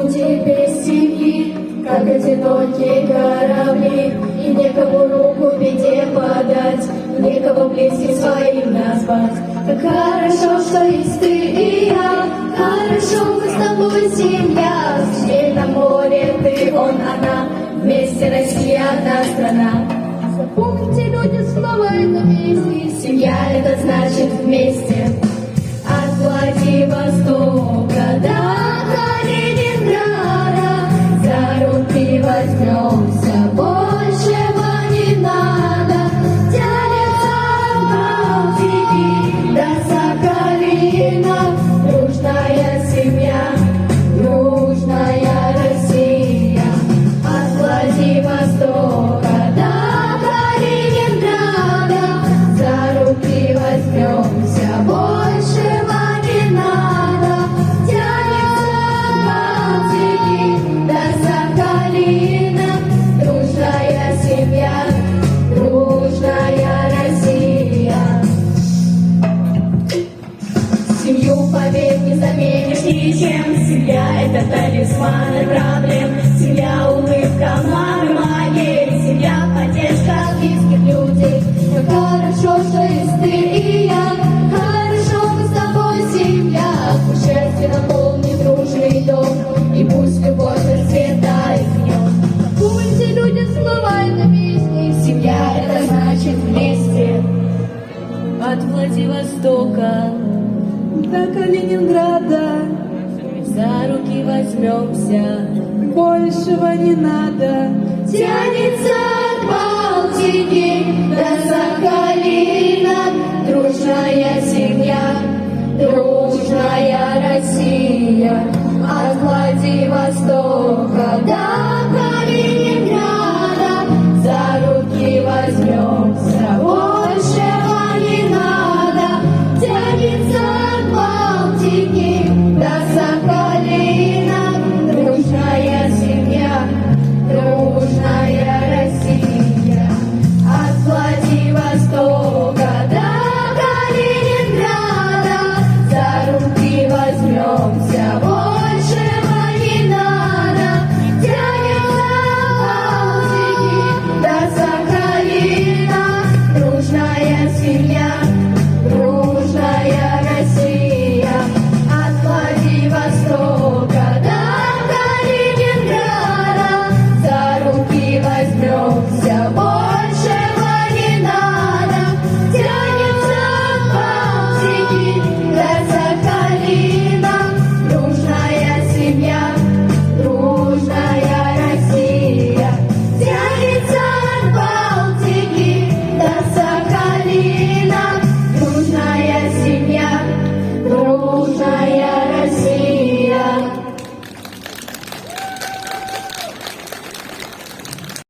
люди без семьи, как одинокие корабли, и некому руку в беде подать, некого близких своим назвать. Как хорошо, что есть ты и я, хорошо мы с тобой семья. Здесь на море ты, он, она, вместе Россия одна страна. Запомните, люди, слова это песни, семья это значит вместе. От Владивостока до Калининграда за руки возьмемся, большего не надо. Тянется от Балтики до Сахалина, дружная семья, дружная Россия. От Владивостока до Калининграда за руки возьмемся, большего не надо. Тянется от Балтики до Сахалина, дружная семья, дружная Россия. Семью побед не заменишь ничем, семья это талисман от проблем, семья улыбка мамы моей, семья поддержка близких людей. Как хорошо, что есть ты и я, хорошо мы с тобой семья. Пусть счастье наполнит дружный дом, и пусть любовь расцветает в нем. Помните, люди, слова это песни, семья это значит вместе. От Владивостока до Калининграда За руки возьмемся, большего не надо.